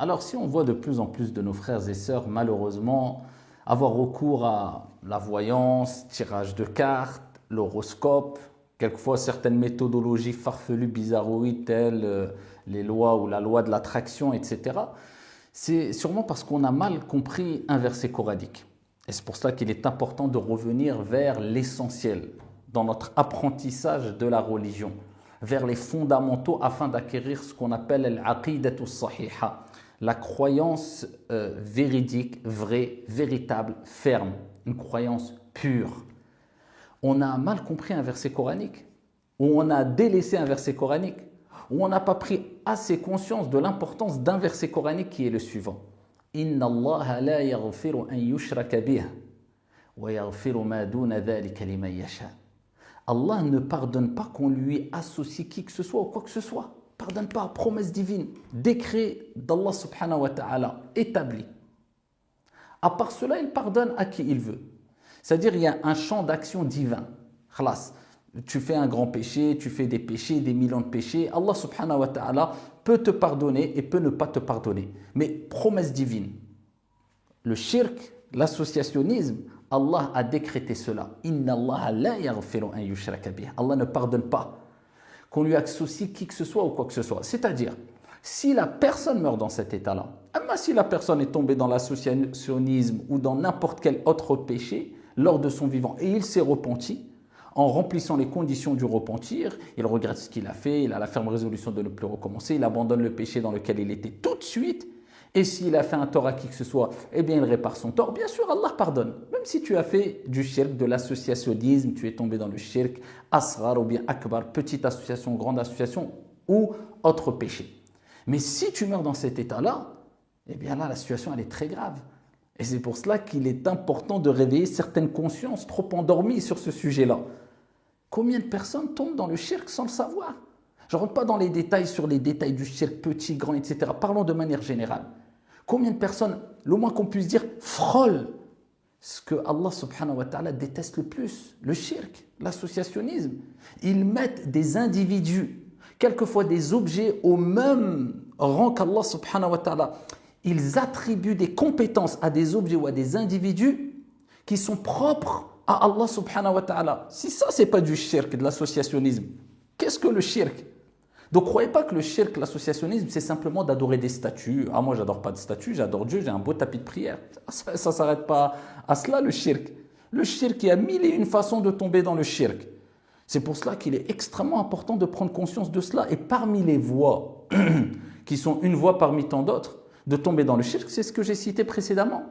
Alors, si on voit de plus en plus de nos frères et sœurs, malheureusement, avoir recours à la voyance, tirage de cartes, l'horoscope, quelquefois certaines méthodologies farfelues, bizarroïdes, telles les lois ou la loi de l'attraction, etc., c'est sûrement parce qu'on a mal compris un verset coranique. Et c'est pour cela qu'il est important de revenir vers l'essentiel dans notre apprentissage de la religion, vers les fondamentaux afin d'acquérir ce qu'on appelle l'aqidatu sahiha, la croyance véridique, vraie, véritable, ferme, une croyance pure. On a mal compris un verset coranique, ou on a délaissé un verset coranique, ou on n'a pas pris assez conscience de l'importance d'un verset coranique qui est le suivant. Inna Allah la yaghfiru an yushraka bih wa yaghfiru ma duna dhalika liman yasha. Allah ne pardonne pas qu'on lui associe qui que ce soit ou quoi que ce soit. Pardonne pas, promesse divine, décret d'Allah subhanahu wa ta'ala, établi. À part cela, il pardonne à qui il veut. C'est-à-dire, il y a un champ d'action divin. Khalas. Tu fais un grand péché, tu fais des péchés, des millions de péchés. Allah subhanahu wa ta'ala peut te pardonner et peut ne pas te pardonner. Mais promesse divine. Le shirk, l'associationnisme, Allah a décrété cela. Inna Allah la yaghfiru an yushraka bih. Allah ne pardonne pas qu'on lui associe qui que ce soit ou quoi que ce soit. C'est-à-dire, si la personne meurt dans cet état-là, même si la personne est tombée dans l'associationnisme ou dans n'importe quel autre péché lors de son vivant et il s'est repenti, en remplissant les conditions du repentir, il regrette ce qu'il a fait, il a la ferme résolution de ne plus recommencer, il abandonne le péché dans lequel il était tout de suite, et s'il a fait un tort à qui que ce soit, eh bien il répare son tort. Bien sûr, Allah pardonne. Même si tu as fait du shirk, de l'associationnisme, tu es tombé dans le shirk, asrar ou bien akbar, petite association, grande association ou autre péché. Mais si tu meurs dans cet état-là, eh bien là, la situation, elle est très grave. Et c'est pour cela qu'il est important de réveiller certaines consciences trop endormies sur ce sujet-là. Combien de personnes tombent dans le shirk sans le savoir? Je ne rentre pas dans les détails sur les détails du shirk, petit, grand, etc. Parlons de manière générale. Combien de personnes, le moins qu'on puisse dire, frôlent ce que Allah subhanahu wa ta'ala déteste le plus, le shirk, l'associationnisme. Ils mettent des individus, quelquefois des objets au même rang qu'Allah subhanahu wa ta'ala. Ils attribuent des compétences à des objets ou à des individus qui sont propres à Allah subhanahu wa ta'ala. Si ça, c'est pas du shirk, de l'associationnisme, qu'est-ce que le shirk? Donc, croyez pas que le shirk, l'associationnisme, c'est simplement d'adorer des statues. Ah, moi, j'adore pas de statues, j'adore Dieu, j'ai un beau tapis de prière. Ça s'arrête pas à cela, le shirk. Le shirk, il y a mille et une façons de tomber dans le shirk. C'est pour cela qu'il est extrêmement important de prendre conscience de cela. Et parmi les voies, qui sont une voie parmi tant d'autres, de tomber dans le shirk, c'est ce que j'ai cité précédemment.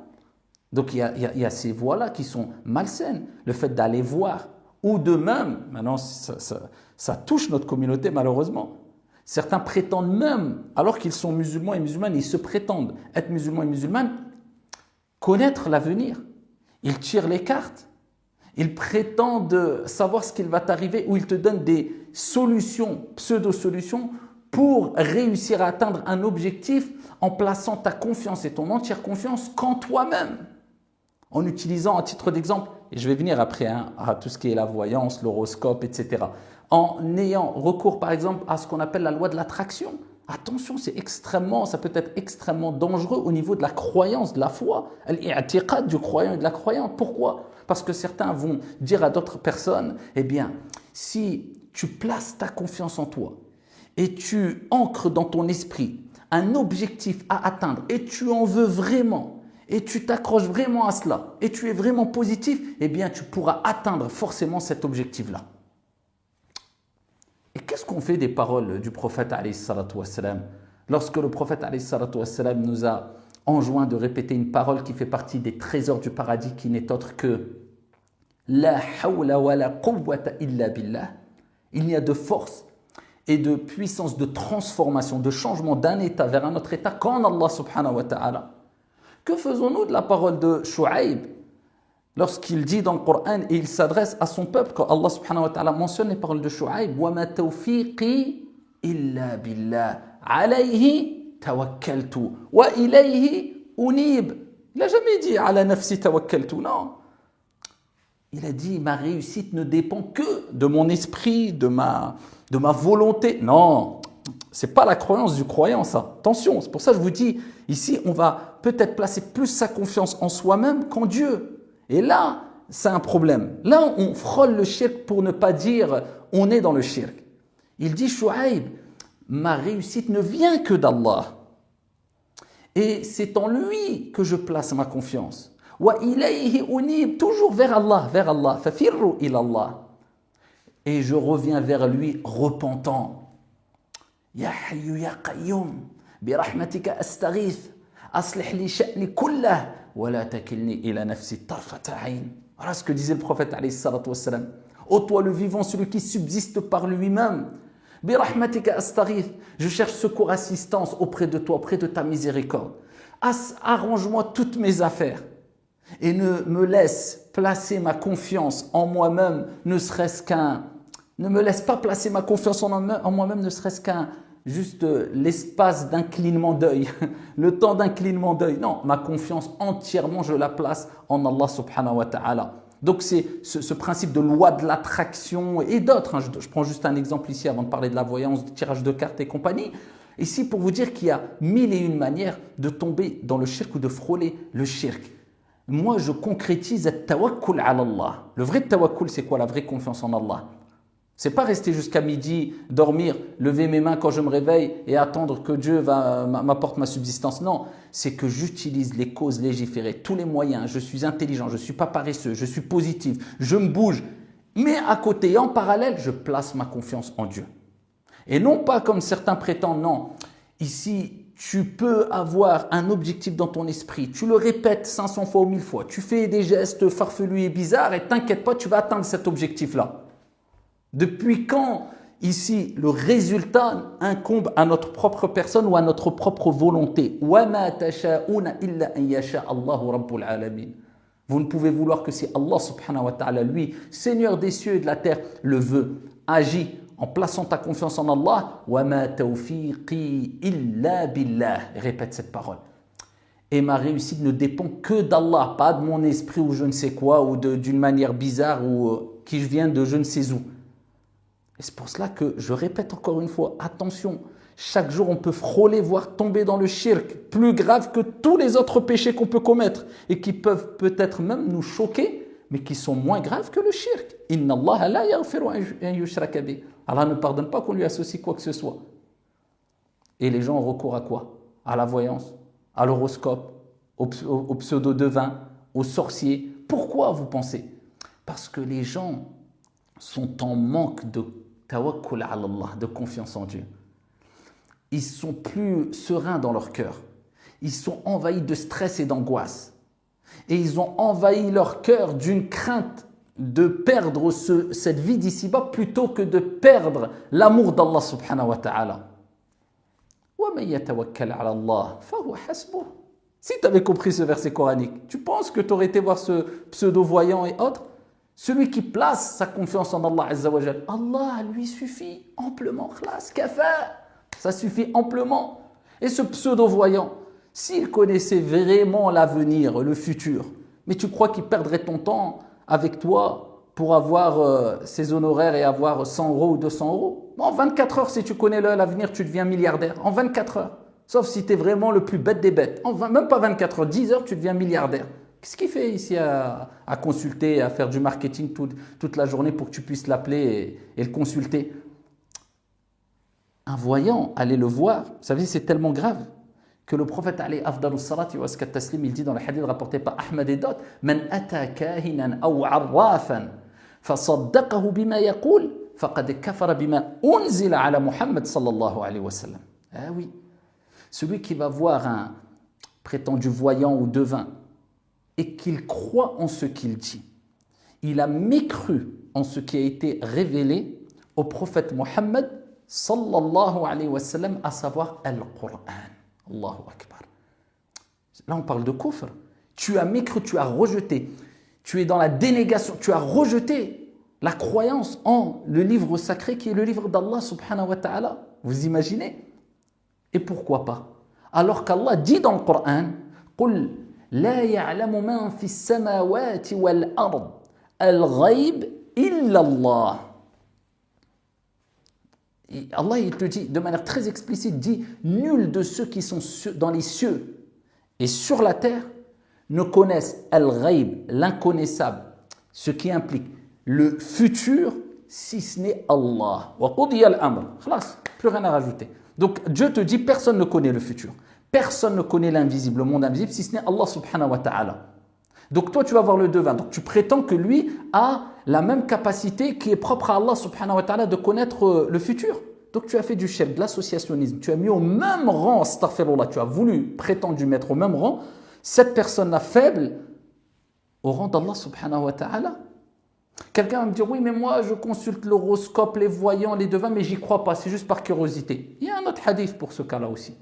Donc, il y a ces voies-là qui sont malsaines. Le fait d'aller voir, ou de même, maintenant, ça touche notre communauté malheureusement. Certains prétendent même, alors qu'ils sont musulmans et musulmanes, ils se prétendent être musulmans et musulmanes, connaître l'avenir. Ils tirent les cartes. Ils prétendent savoir ce qu'il va t'arriver ou ils te donnent des solutions, pseudo-solutions, pour réussir à atteindre un objectif en plaçant ta confiance et ton entière confiance qu'en toi-même. En utilisant, à titre d'exemple, et je vais venir après à tout ce qui est la voyance, l'horoscope, etc., en ayant recours par exemple à ce qu'on appelle la loi de l'attraction. Attention, ça peut être extrêmement dangereux au niveau de la croyance, de la foi, l'i'tiqad du croyant et de la croyante. Pourquoi? Parce que certains vont dire à d'autres personnes, eh bien, si tu places ta confiance en toi et tu ancres dans ton esprit un objectif à atteindre et tu en veux vraiment, et tu t'accroches vraiment à cela, et tu es vraiment positif, eh bien tu pourras atteindre forcément cet objectif-là. Et qu'est-ce qu'on fait des paroles du prophète alayhi salatu wassalam? Lorsque le prophète alayhi salatu wassalam nous a enjoint de répéter une parole qui fait partie des trésors du paradis, qui n'est autre que La hawla wa la quwwata illa billah. Il n'y a de force et de puissance de transformation, de changement d'un état vers un autre état qu'en Allah subhanahu wa ta'ala. Que faisons-nous de la parole de Shu'aib lorsqu'il dit dans le Coran et il s'adresse à son peuple, quand Allah subhanahu wa ta'ala mentionne les paroles de Shu'aib, wa ma tawfiqi illa billah alayhi tawakkaltu wa ilayhi unib. Il n'a jamais dit ala nafsi tawakkaltu, non. Il a dit ma réussite ne dépend que de mon esprit, de ma volonté. Non, c'est pas la croyance du croyant, ça. Attention, c'est pour ça que je vous dis, ici, on va peut-être placer plus sa confiance en soi-même qu'en Dieu. Et là, c'est un problème. Là, on frôle le shirk pour ne pas dire on est dans le shirk. Il dit, Shuaïb, ma réussite ne vient que d'Allah. Et c'est en lui que je place ma confiance. Wa ilayhi unib, toujours vers Allah, vers Allah. Fafirru ilallah. Et je reviens vers lui repentant. Ya hayyu ya qayyum, bi rahmatika astaghith, aslih li sha'ni kullah, wa la takilni ila nafsi tarfata ayn. Voilà ce que disait le prophète alayhi salatu wassalam. Ô toi le vivant, celui qui subsiste par lui-même. Bi rahmatika astaghith, je cherche secours, assistance auprès de toi, auprès de ta miséricorde. Arrange-moi toutes mes affaires et ne me laisse placer ma confiance en moi-même, ne me laisse pas placer ma confiance en moi-même, ne serait-ce qu'un juste l'espace d'un clignement d'œil, le temps d'un clignement d'œil. Non, ma confiance entièrement, je la place en Allah subhanahu wa ta'ala. Donc c'est ce principe de loi de l'attraction et d'autres. Je prends juste un exemple ici avant de parler de la voyance, du tirage de cartes et compagnie. Ici pour vous dire qu'il y a mille et une manières de tomber dans le shirk ou de frôler le shirk. Moi je concrétise le tawakkul ala Allah. Le vrai tawakkul, c'est quoi? La vraie confiance en Allah. C'est pas rester jusqu'à midi, dormir, lever mes mains quand je me réveille et attendre que Dieu m'apporte ma subsistance. Non, c'est que j'utilise les causes légiférées, tous les moyens. Je suis intelligent, je ne suis pas paresseux, je suis positif, je me bouge. Mais à côté, en parallèle, je place ma confiance en Dieu. Et non pas comme certains prétendent, non. Ici, tu peux avoir un objectif dans ton esprit. Tu le répètes 500 fois ou 1000 fois. Tu fais des gestes farfelus et bizarres et t'inquiète pas, tu vas atteindre cet objectif-là. Depuis quand, ici, le résultat incombe à notre propre personne ou à notre propre volonté? Vous ne pouvez vouloir que si Allah subhanahu wa ta'ala, lui, Seigneur des cieux et de la terre, le veut. Agis en plaçant ta confiance en Allah. Répète cette parole. Et ma réussite ne dépend que d'Allah, pas de mon esprit ou je ne sais quoi, ou d'une manière bizarre ou qui vient de je ne sais où. Et c'est pour cela que je répète encore une fois, attention, chaque jour on peut frôler, voire tomber dans le shirk, plus grave que tous les autres péchés qu'on peut commettre et qui peuvent peut-être même nous choquer, mais qui sont moins graves que le shirk. Inna Allah la yaghfiru an yushraka bih. Allah ne pardonne pas qu'on lui associe quoi que ce soit. Et les gens ont recours à quoi? À la voyance, à l'horoscope, au pseudo-devin, aux sorciers. Pourquoi vous pensez? Parce que les gens sont en manque de tawakkul ala Allah, de confiance en Dieu. Ils sont plus sereins dans leur cœur. Ils sont envahis de stress et d'angoisse. Et ils ont envahi leur cœur d'une crainte de perdre cette vie d'ici-bas plutôt que de perdre l'amour d'Allah subhanahu wa ta'ala. وَمَن يَتَوَكَّلْ عَلَى اللَّهِ فَهُوَ حَسْبُهُ. Si tu avais compris ce verset coranique, tu penses que tu aurais été voir ce pseudo-voyant et autres? Celui qui place sa confiance en Allah Azza wa Jal, Allah lui suffit amplement. Khlas, kafa, ça suffit amplement. Et ce pseudo-voyant, s'il connaissait vraiment l'avenir, le futur, mais tu crois qu'il perdrait ton temps avec toi pour avoir ses honoraires et avoir 100 euros ou 200 euros? En 24 heures, si tu connais l'avenir, tu deviens milliardaire. En 24 heures. Sauf si tu es vraiment le plus bête des bêtes. Même pas 24 heures, 10 heures, tu deviens milliardaire. Qu'est-ce qu'il fait ici à consulter, à faire du marketing toute la journée pour que tu puisses l'appeler et le consulter? Un voyant, allez le voir, vous savez, c'est tellement grave que le prophète alayhi afdalus salati wa askat taslim, il dit dans le hadith rapporté par Ahmad et d'autres, Man ata kahinan aw arrafan fasaddaqahu bima yaqul faqad kafara bima unzila ala Muhammad sallallahu alayhi wa sallam. Ah oui, celui qui va voir un prétendu voyant ou devin et qu'il croit en ce qu'il dit, il a mécru en ce qui a été révélé au prophète Muhammad sallallahu alayhi wa sallam, à savoir Al-Qur'an. Allahu Akbar. Là on parle de kufr. Tu as mécru, tu as rejeté, tu es dans la dénégation, tu as rejeté la croyance en le livre sacré qui est le livre d'Allah subhanahu wa ta'ala. Vous imaginez? Et pourquoi pas? Alors qu'Allah dit dans le Coran, قُلْ لا يعلم من في السماوات والأرض الغيب إلا الله. Et Allah, il te dit de manière très explicite, dit, nul de ceux qui sont dans les cieux et sur la terre ne connaissent al-ghaib, l'inconnaissable, ce qui implique le futur, si ce n'est Allah. Wa qudiya al-amr. Khalas, plus rien à rajouter. Donc Dieu te dit, personne ne connaît le futur. Personne ne connaît l'invisible, le monde invisible, si ce n'est Allah subhanahu wa ta'ala. Donc toi, tu vas voir le devin. Donc tu prétends que lui a la même capacité qui est propre à Allah subhanahu wa ta'ala de connaître le futur. Donc tu as fait du shirk, de l'associationnisme. Tu as mis au même rang, astaghfirullah, tu as voulu, prétendu mettre au même rang cette personne-là faible au rang d'Allah subhanahu wa ta'ala. Quelqu'un va me dire, oui, mais moi, je consulte l'horoscope, les voyants, les devins, mais j'y crois pas, c'est juste par curiosité. Il y a un autre hadith pour ce cas-là aussi.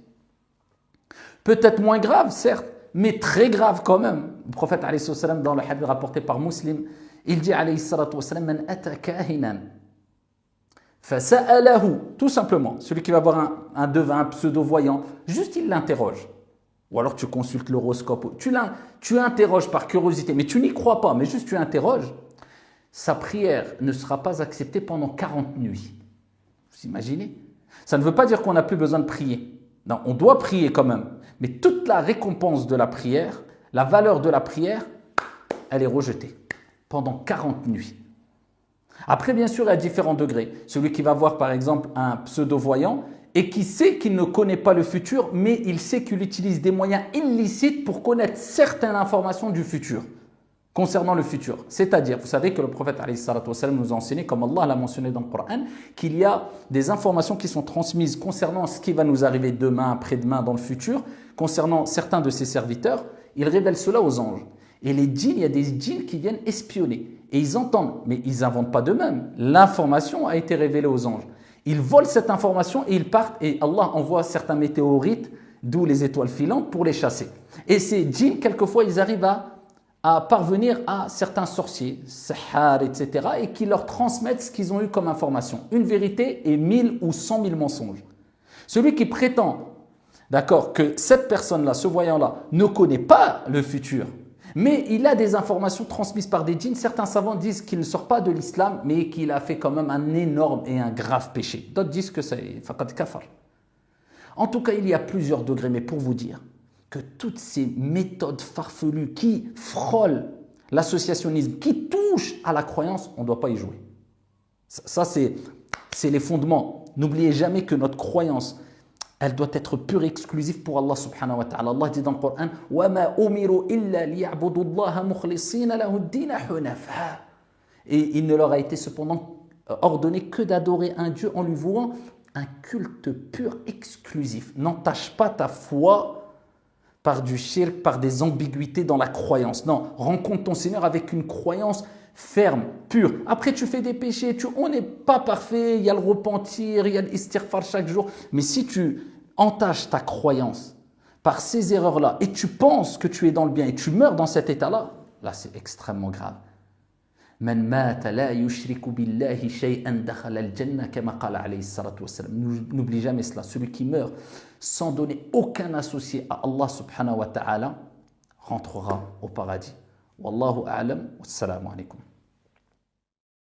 Peut-être moins grave, certes, mais très grave quand même. Le prophète, alayhi salam, dans le hadith rapporté par Muslim, il dit, alayhi salatu salam, man ata kahinan, fasa'alahu, tout simplement, celui qui va voir un devin, un pseudo-voyant, juste il l'interroge. Ou alors tu consultes l'horoscope, tu interroges par curiosité, mais tu n'y crois pas, mais juste tu interroges. Sa prière ne sera pas acceptée pendant 40 nuits. Vous imaginez? Ça ne veut pas dire qu'on n'a plus besoin de prier. Non, on doit prier quand même. Mais toute la récompense de la prière, la valeur de la prière, elle est rejetée pendant 40 nuits. Après, bien sûr, il y a différents degrés. Celui qui va voir, par exemple, un pseudo-voyant et qui sait qu'il ne connaît pas le futur, mais il sait qu'il utilise des moyens illicites pour connaître certaines informations du futur. Concernant le futur. C'est-à-dire, vous savez que le prophète alayhi salatu wassalam, nous a enseigné, comme Allah l'a mentionné dans le Coran, qu'il y a des informations qui sont transmises concernant ce qui va nous arriver demain, après-demain, dans le futur, concernant certains de ses serviteurs. Il révèle cela aux anges. Et les djinns, il y a des djinns qui viennent espionner. Et ils entendent, mais ils n'inventent pas d'eux-mêmes. L'information a été révélée aux anges. Ils volent cette information et ils partent, et Allah envoie certains météorites, d'où les étoiles filantes, pour les chasser. Et ces djinns, quelquefois, ils arrivent à parvenir à certains sorciers, sahar, etc., et qui leur transmettent ce qu'ils ont eu comme information. Une vérité et 1000 ou 100 000 mensonges. Celui qui prétend, d'accord, que cette personne-là, ce voyant-là, ne connaît pas le futur, mais il a des informations transmises par des djinns, certains savants disent qu'il ne sort pas de l'islam, mais qu'il a fait quand même un énorme et un grave péché. D'autres disent que c'est faqad kafar. En tout cas, il y a plusieurs degrés, mais pour vous dire que toutes ces méthodes farfelues qui frôlent l'associationnisme, qui touchent à la croyance, on ne doit pas y jouer. Ça, c'est les fondements. N'oubliez jamais que notre croyance, elle doit être pure et exclusive pour Allah subhanahu wa ta'ala. Allah dit dans le Coran, وَمَا أُمِرُوا إِلَّا لِيَعْبُدُوا اللَّهَ مُخْلِصِينَ لَهُ الدِّينَ حُنَفَاءَ. Et il ne leur a été cependant ordonné que d'adorer un Dieu en lui vouant un culte pur exclusif. N'entache pas ta foi par du shirk, par des ambiguïtés dans la croyance. Non, rencontre ton Seigneur avec une croyance ferme, pure. Après, tu fais des péchés, on n'est pas parfait, il y a le repentir, il y a l'istighfar chaque jour. Mais si tu entaches ta croyance par ces erreurs-là et tu penses que tu es dans le bien et tu meurs dans cet état-là, là, c'est extrêmement grave. Man mata la yushriku billahi shay'an dakhala al-jannah kama qala alayhi salatu wassalam. N'oublie jamais cela. Celui qui meurt sans donner aucun associé à Allah subhanahu wa ta'ala rentrera au paradis. Wallahu a'lam. Wassalamu alaikum.